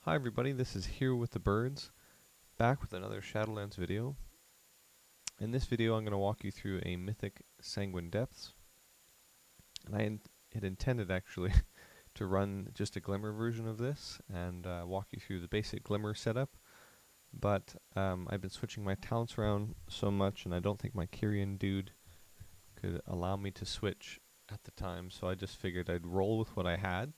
Hi everybody, this is Here with the Birds, back with another Shadowlands video. In this video I'm going to walk you through a Mythic Sanguine Depths, and I had intended actually to run just a Glimmer version of this and walk you through the basic Glimmer setup, but I've been switching my talents around so much and I don't think my Kyrian dude could allow me to switch at the time, so I just figured I'd roll with what I had,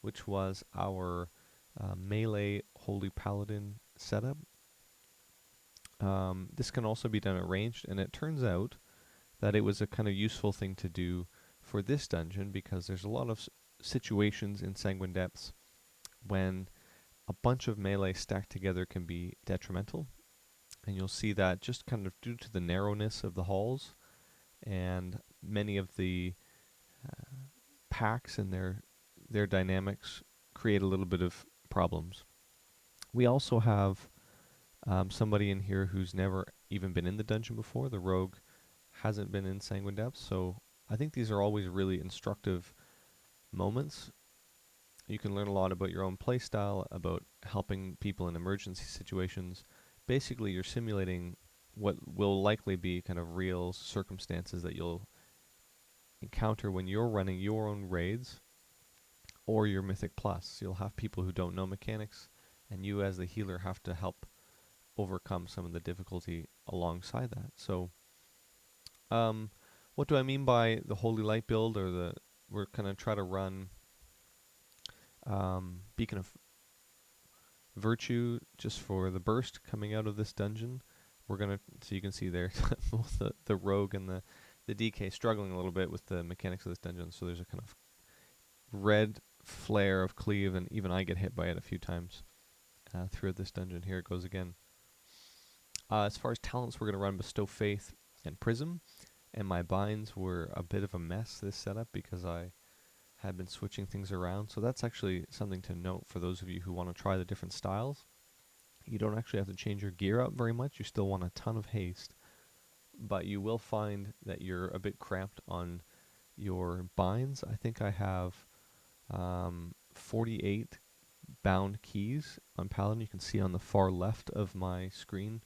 which was our melee Holy Paladin setup. This can also be done at ranged, and it turns out that it was a kind of useful thing to do for this dungeon because there's a lot of situations in Sanguine Depths when a bunch of melee stacked together can be detrimental, and you'll see that just kind of due to the narrowness of the halls and many of the packs and their dynamics create a little bit of problems. We also have somebody in here who's never even been in the dungeon before. The rogue hasn't been in Sanguine Depths, so I think these are always really instructive moments. You can learn a lot about your own playstyle, about helping people in emergency situations. Basically, you're simulating what will likely be kind of real circumstances that you'll encounter when you're running your own raids or your Mythic Plus. You'll have people who don't know mechanics, and you as the healer have to help overcome some of the difficulty alongside that. So, what do I mean by the Holy Light build, or we're going to try to run Beacon of Virtue just for the burst coming out of this dungeon. We're going to, so you can see there, both the rogue and the DK struggling a little bit with the mechanics of this dungeon, so there's a kind of red flare of cleave, and even I get hit by it a few times throughout this dungeon. Here it goes again. As far as talents, we're going to run Bestow Faith and Prism, and my binds were a bit of a mess this setup because I had been switching things around, so that's actually something to note for those of you who want to try the different styles. You don't actually have to change your gear up very much, you still want a ton of haste, but you will find that you're a bit cramped on your binds. I think I have 48 bound keys on Paladin. You can see on the far left of my screen.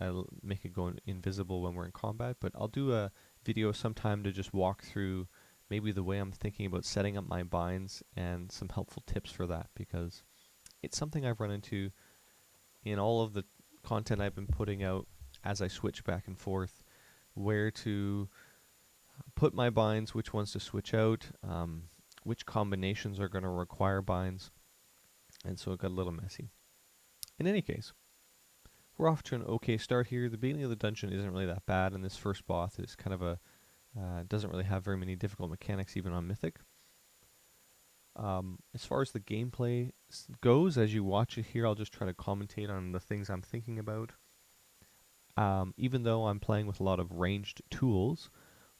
I'll make it go invisible when we're in combat, but I'll do a video sometime to just walk through maybe the way I'm thinking about setting up my binds and some helpful tips for that, because it's something I've run into in all of the content I've been putting out as I switch back and forth, where to put my binds, which ones to switch out, which combinations are going to require binds, and so it got a little messy. In any case, we're off to an okay start here. The beginning of the dungeon isn't really that bad, and this first boss is kind of a doesn't really have very many difficult mechanics even on Mythic. As far as the gameplay goes, as you watch it here, I'll just try to commentate on the things I'm thinking about. Even though I'm playing with a lot of ranged tools,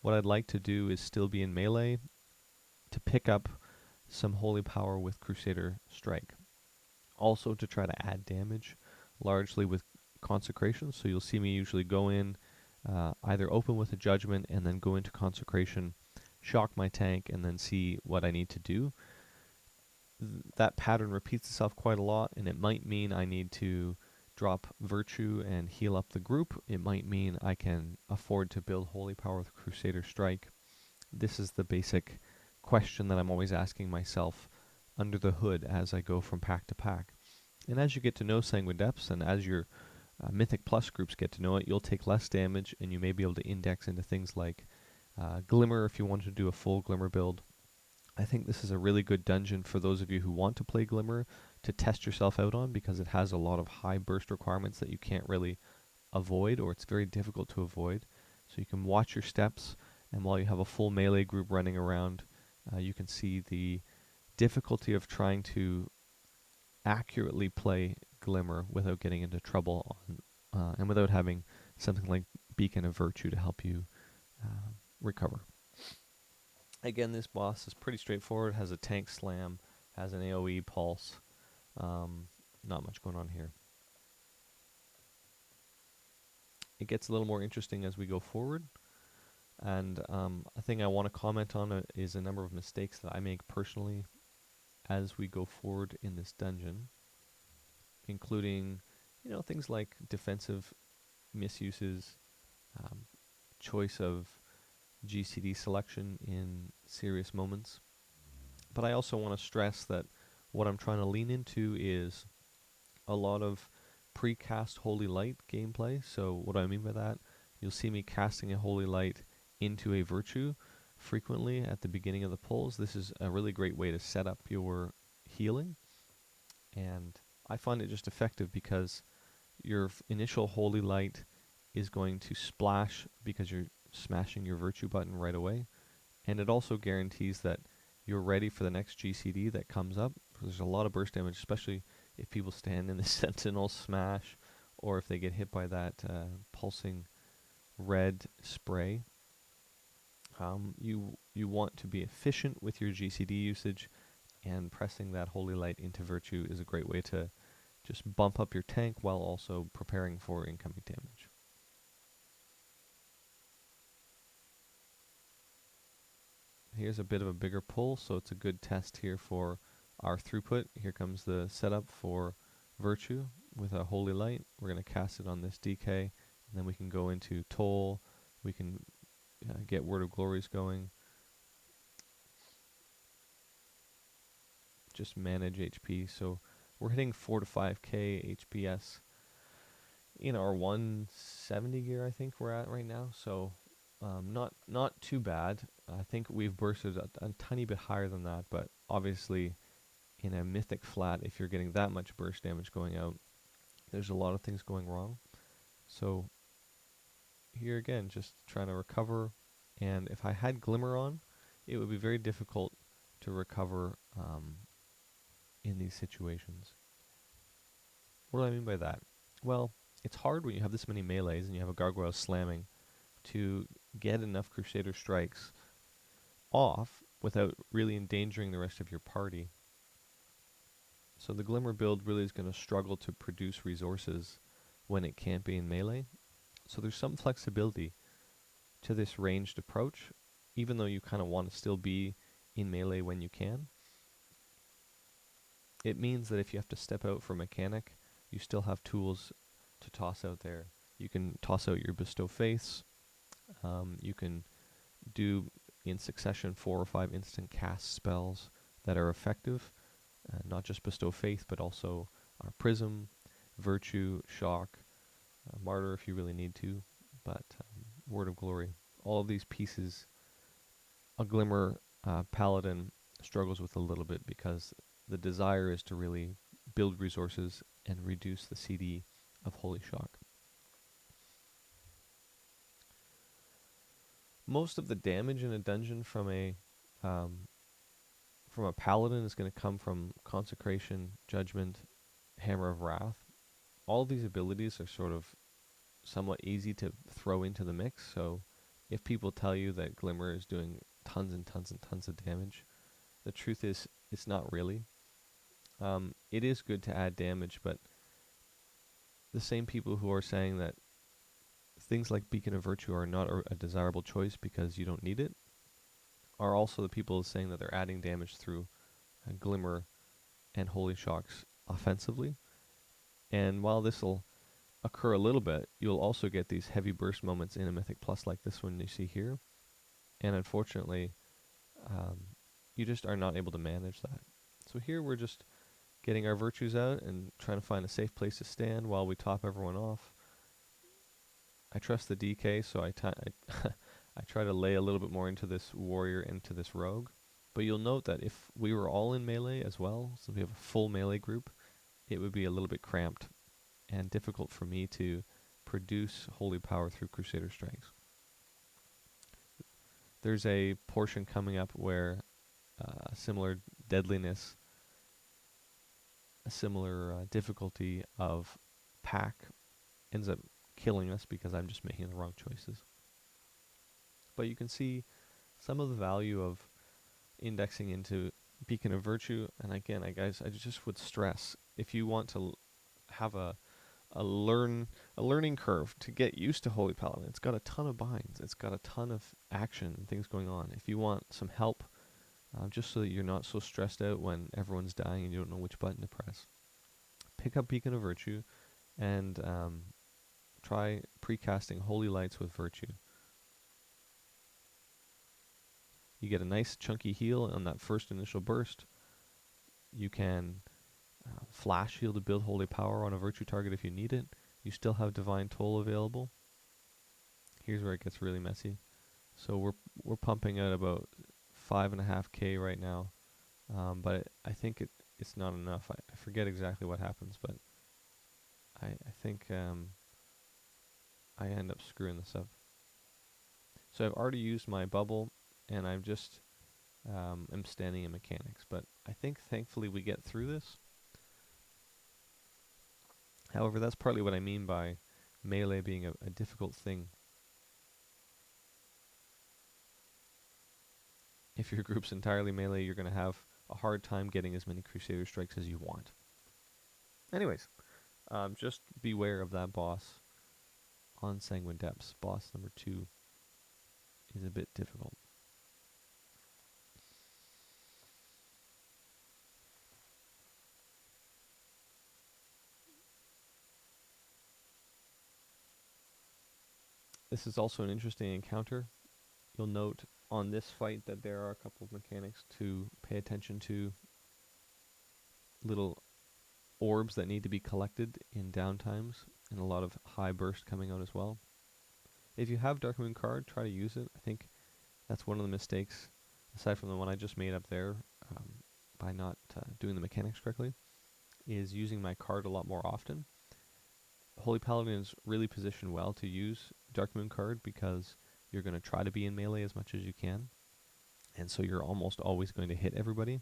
what I'd like to do is still be in melee to pick up some holy power with Crusader Strike. Also to try to add damage, largely with consecration. So you'll see me usually go in, either open with a judgment and then go into consecration, shock my tank, and then see what I need to do. That pattern repeats itself quite a lot, and it might mean I need to drop virtue and heal up the group. It might mean I can afford to build holy power with Crusader Strike. This is the basic question that I'm always asking myself under the hood as I go from pack to pack. And as you get to know Sanguine Depths, and as your Mythic Plus groups get to know it, you'll take less damage, and you may be able to index into things like Glimmer if you want to do a full Glimmer build. I think this is a really good dungeon for those of you who want to play Glimmer to test yourself out on, because it has a lot of high burst requirements that you can't really avoid, or it's very difficult to avoid. So you can watch your steps, and while you have a full melee group running around, you can see the difficulty of trying to accurately play Glimmer without getting into trouble and without having something like Beacon of Virtue to help you recover. Again, this boss is pretty straightforward, has a tank slam, has an AoE pulse, not much going on here. It gets a little more interesting as we go forward, and a thing I want to comment on is a number of mistakes that I make personally as we go forward in this dungeon, including, things like defensive misuses, um, choice of GCD selection in serious moments. But I also want to stress that what I'm trying to lean into is a lot of precast Holy Light gameplay. So what do I mean by that? You'll see me casting a Holy Light into a Virtue frequently at the beginning of the pulls. This is a really great way to set up your healing, and I find it just effective because your initial Holy Light is going to splash because you're smashing your Virtue button right away, and it also guarantees that you're ready for the next GCD that comes up. There's a lot of burst damage, especially if people stand in the Sentinel smash, or if they get hit by that pulsing red spray. You want to be efficient with your GCD usage, and pressing that Holy Light into Virtue is a great way to just bump up your tank while also preparing for incoming damage. Here's a bit of a bigger pull, so it's a good test here for our throughput. Here comes the setup for Virtue with a Holy Light. We're going to cast it on this DK, and then we can go into Toll. We can get Word of Glories going. Just manage HP. So we're hitting 4 to 5k HPS in our 170 gear, I think we're at right now. So not too bad. I think we've bursted a tiny bit higher than that, but obviously in a mythic flat, if you're getting that much burst damage going out, there's a lot of things going wrong. So here again, just trying to recover, and if I had Glimmer on, it would be very difficult to recover in these situations. What do I mean by that? Well, it's hard when you have this many melees and you have a gargoyle slamming to get enough Crusader strikes off without really endangering the rest of your party. So the Glimmer build really is going to struggle to produce resources when it can't be in melee. So there's some flexibility to this ranged approach, even though you kind of want to still be in melee when you can. It means that if you have to step out for mechanic, you still have tools to toss out there. You can toss out your Bestow Faiths. You can do in succession 4 or 5 instant cast spells that are effective. Not just Bestow Faith, but also our Prism, Virtue, Shock, Martyr if you really need to, but Word of Glory. All of these pieces, a Glimmer Paladin struggles with a little bit because the desire is to really build resources and reduce the CD of Holy Shock. Most of the damage in a dungeon from a Paladin is going to come from Consecration, Judgment, Hammer of Wrath. All of these abilities are sort of somewhat easy to throw into the mix, so if people tell you that Glimmer is doing tons and tons and tons of damage, the truth is it's not really. It is good to add damage, but the same people who are saying that things like Beacon of Virtue are not a desirable choice because you don't need it are also the people saying that they're adding damage through Glimmer and Holy Shocks offensively. And while this will occur a little bit, you'll also get these heavy burst moments in a Mythic Plus like this one you see here. And unfortunately, you just are not able to manage that. So here we're just getting our virtues out and trying to find a safe place to stand while we top everyone off. I trust the DK, so I try to lay a little bit more into this warrior and to this rogue. But you'll note that if we were all in melee as well, so we have a full melee group, it would be a little bit cramped and difficult for me to produce holy power through Crusader Strikes. There's a portion coming up where similar deadliness, a similar difficulty of pack ends up killing us because I'm just making the wrong choices. But you can see some of the value of indexing into Beacon of Virtue, and again, I just would stress, if you want to have a learning curve to get used to Holy Paladin, it's got a ton of binds, it's got a ton of action and things going on. If you want some help just so that you're not so stressed out when everyone's dying and you don't know which button to press. Pick up Beacon of Virtue and try precasting Holy Lights with Virtue. You get a nice chunky heal on that first initial burst. You can flash heal to build Holy Power on a Virtue target if you need it. You still have Divine Toll available. Here's where it gets really messy. So we're pumping out about 5.5k right now, but I think it's not enough. I forget exactly what happens, but I think I end up screwing this up. So I've already used my bubble, and I'm just am standing in mechanics. But I think thankfully we get through this. However, that's partly what I mean by melee being a difficult thing. If your group's entirely melee, you're going to have a hard time getting as many Crusader strikes as you want. Anyways, just beware of that boss on Sanguine Depths. Boss number 2 is a bit difficult. This is also an interesting encounter. You'll note on this fight that there are a couple of mechanics to pay attention to. Little orbs that need to be collected in downtimes, and a lot of high burst coming out as well. If you have Dark Moon card, try to use it. I think that's one of the mistakes, aside from the one I just made up there, by not doing the mechanics correctly, is using my card a lot more often. Holy Paladin is really positioned well to use Dark Moon card because you're going to try to be in melee as much as you can, and so you're almost always going to hit everybody.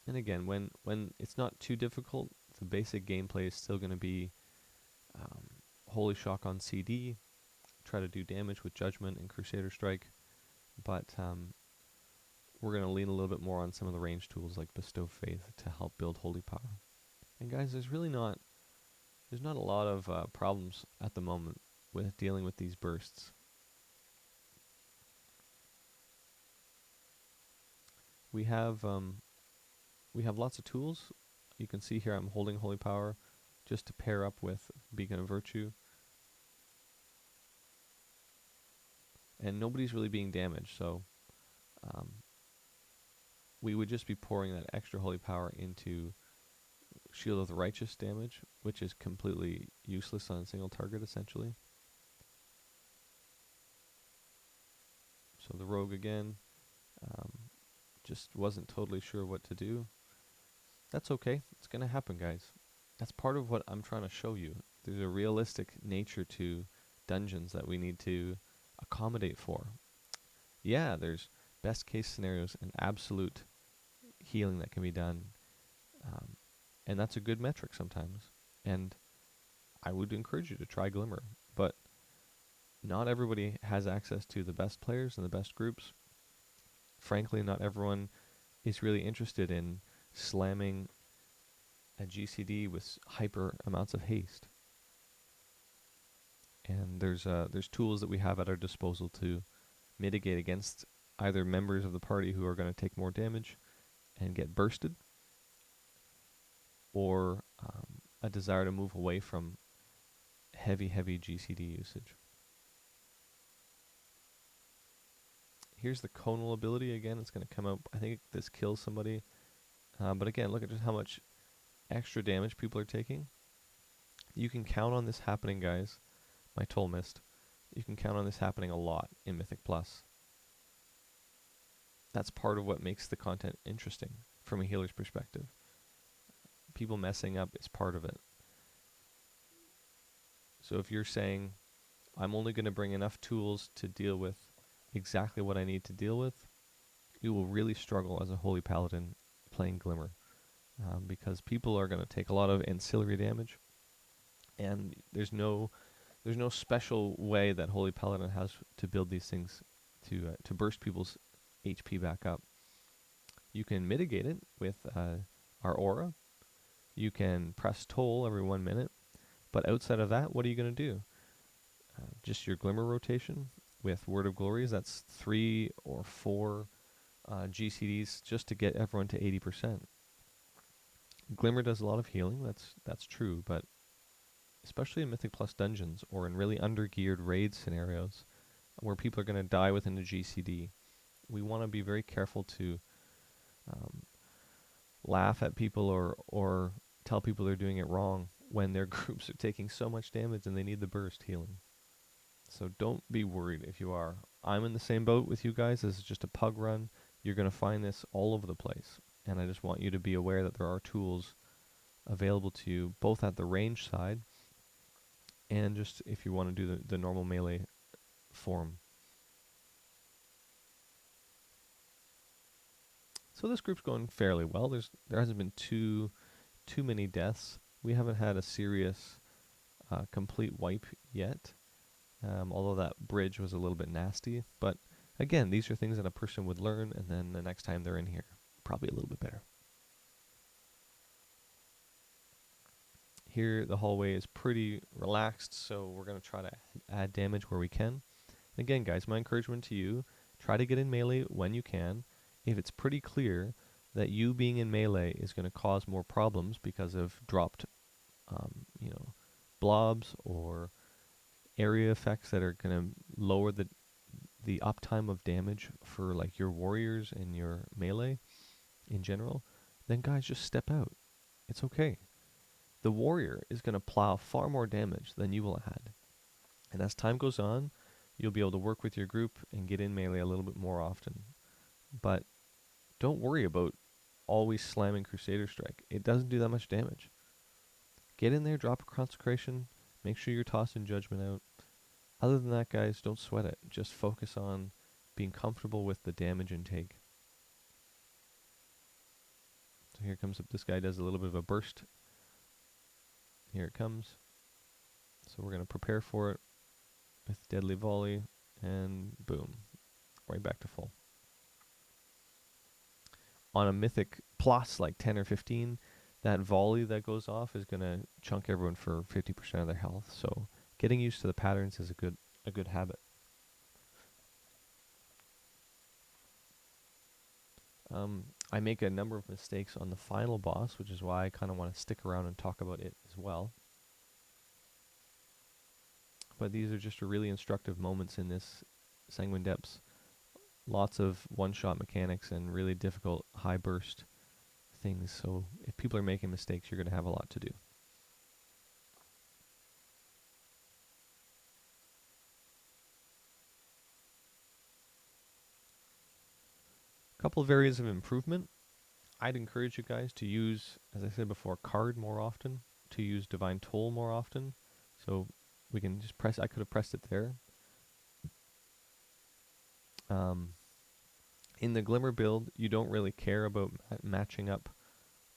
And again, when it's not too difficult, the basic gameplay is still going to be Holy Shock on CD, try to do damage with Judgment and Crusader Strike, but we're going to lean a little bit more on some of the range tools like Bestow Faith to help build Holy Power. And guys, there's not a lot of problems at the moment with dealing with these bursts. We have lots of tools. You can see here I'm holding Holy Power just to pair up with Beacon of Virtue. And nobody's really being damaged, so we would just be pouring that extra Holy Power into Shield of the Righteous damage, which is completely useless on a single target, essentially. So the Rogue again, just wasn't totally sure what to do. That's okay. It's going to happen, guys. That's part of what I'm trying to show you. There's a realistic nature to dungeons that we need to accommodate for. Yeah, there's best case scenarios and absolute healing that can be done. And that's a good metric sometimes. And I would encourage you to try Glimmer. But not everybody has access to the best players and the best groups. Frankly, not everyone is really interested in slamming a GCD with hyper amounts of haste. And there's tools that we have at our disposal to mitigate against either members of the party who are going to take more damage and get bursted, or a desire to move away from heavy GCD usage. Here's the conal ability again. It's going to come out. I think this kills somebody. But again, look at just how much extra damage people are taking. You can count on this happening, guys. My toll missed. You can count on this happening a lot in Mythic Plus. That's part of what makes the content interesting from a healer's perspective. People messing up is part of it. So if you're saying, I'm only going to bring enough tools to deal with exactly what I need to deal with, you will really struggle as a Holy Paladin playing Glimmer. Because people are going to take a lot of ancillary damage, and there's no special way that Holy Paladin has to build these things to burst people's HP back up. You can mitigate it with our aura. You can press toll every 1 minute. But outside of that, what are you going to do? Just your Glimmer rotation with Word of Glories. That's 3 or 4 GCDs just to get everyone to 80%. Glimmer does a lot of healing. That's true, but especially in Mythic Plus dungeons or in really undergeared raid scenarios where people are going to die within a GCD, we want to be very careful to laugh at people or tell people they're doing it wrong when their groups are taking so much damage and they need the burst healing. So don't be worried if you are. I'm in the same boat with you guys. This is just a pug run. You're going to find this all over the place. And I just want you to be aware that there are tools available to you, both at the range side and just if you want to do the normal melee form. So this group's going fairly well. There hasn't been too many deaths. We haven't had a serious complete wipe yet. Although that bridge was a little bit nasty. But again, these are things that a person would learn, and then the next time they're in here, probably a little bit better. Here, the hallway is pretty relaxed, so we're going to try to add damage where we can. Again, guys, my encouragement to you, try to get in melee when you can. If it's pretty clear that you being in melee is going to cause more problems because of dropped, blobs or area effects that are going to lower the uptime of damage for like your warriors and your melee in general, then guys, just step out. It's okay. The warrior is going to plow far more damage than you will have had. And as time goes on, you'll be able to work with your group and get in melee a little bit more often. But don't worry about always slamming Crusader Strike. It doesn't do that much damage. Get in there, drop a Consecration, make sure you're tossing Judgment out. Other than that, guys, don't sweat it. Just focus on being comfortable with the damage intake. So here comes up, this guy does a little bit of a burst. Here it comes. So we're going to prepare for it with Deadly Volley, and boom, right back to full. On a Mythic Plus, like 10 or 15, that volley that goes off is going to chunk everyone for 50% of their health. So getting used to the patterns is a good habit. I make a number of mistakes on the final boss, which is why I kind of want to stick around and talk about it as well. But these are just really instructive moments in this Sanguine Depths. Lots of one-shot mechanics and really difficult high burst things. So if people are making mistakes, you're going to have a lot to do. Couple of areas of improvement. I'd encourage you guys to use, as I said before, card more often, to use Divine Toll more often. So we can just press, I could have pressed it there. In the Glimmer build, you don't really care about matching up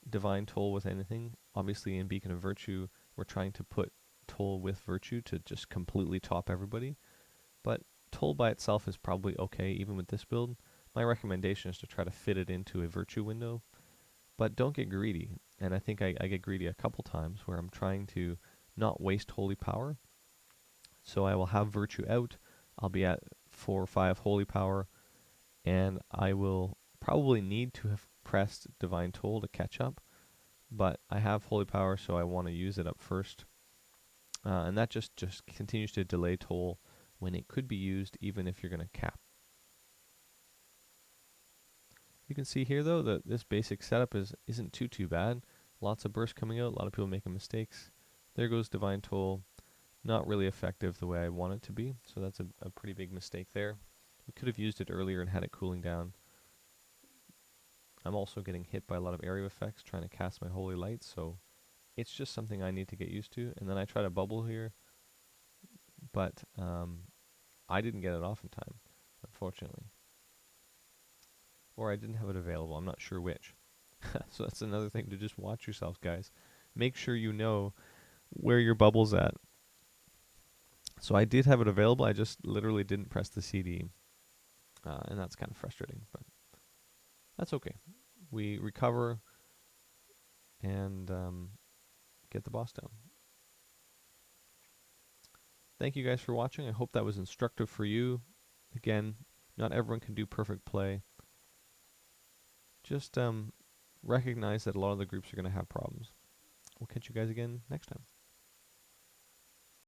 Divine Toll with anything. Obviously in Beacon of Virtue, we're trying to put Toll with Virtue to just completely top everybody. But Toll by itself is probably okay, even with this build. My recommendation is to try to fit it into a Virtue window. But don't get greedy. And I think I get greedy a couple times where I'm trying to not waste Holy Power. So I will have Virtue out. I'll be at 4 or 5 Holy Power. And I will probably need to have pressed Divine Toll to catch up. But I have Holy Power, so I want to use it up first. And that just continues to delay Toll when it could be used, even if you're going to cap. You can see here, though, that this basic setup isn't too bad. Lots of bursts coming out, a lot of people making mistakes. There goes Divine Toll. Not really effective the way I want it to be, so that's a pretty big mistake there. We could have used it earlier and had it cooling down. I'm also getting hit by a lot of area effects trying to cast my Holy Light, so it's just something I need to get used to. And then I try to bubble here, but I didn't get it off in time, unfortunately. Or I didn't have it available, I'm not sure which. So that's another thing to just watch yourselves, guys. Make sure you know where your bubble's at. So I did have it available, I just literally didn't press the CD. And that's kind of frustrating, but that's okay. We recover and get the boss down. Thank you guys for watching. I hope that was instructive for you. Again, not everyone can do perfect play. Just recognize that a lot of the groups are going to have problems. We'll catch you guys again next time.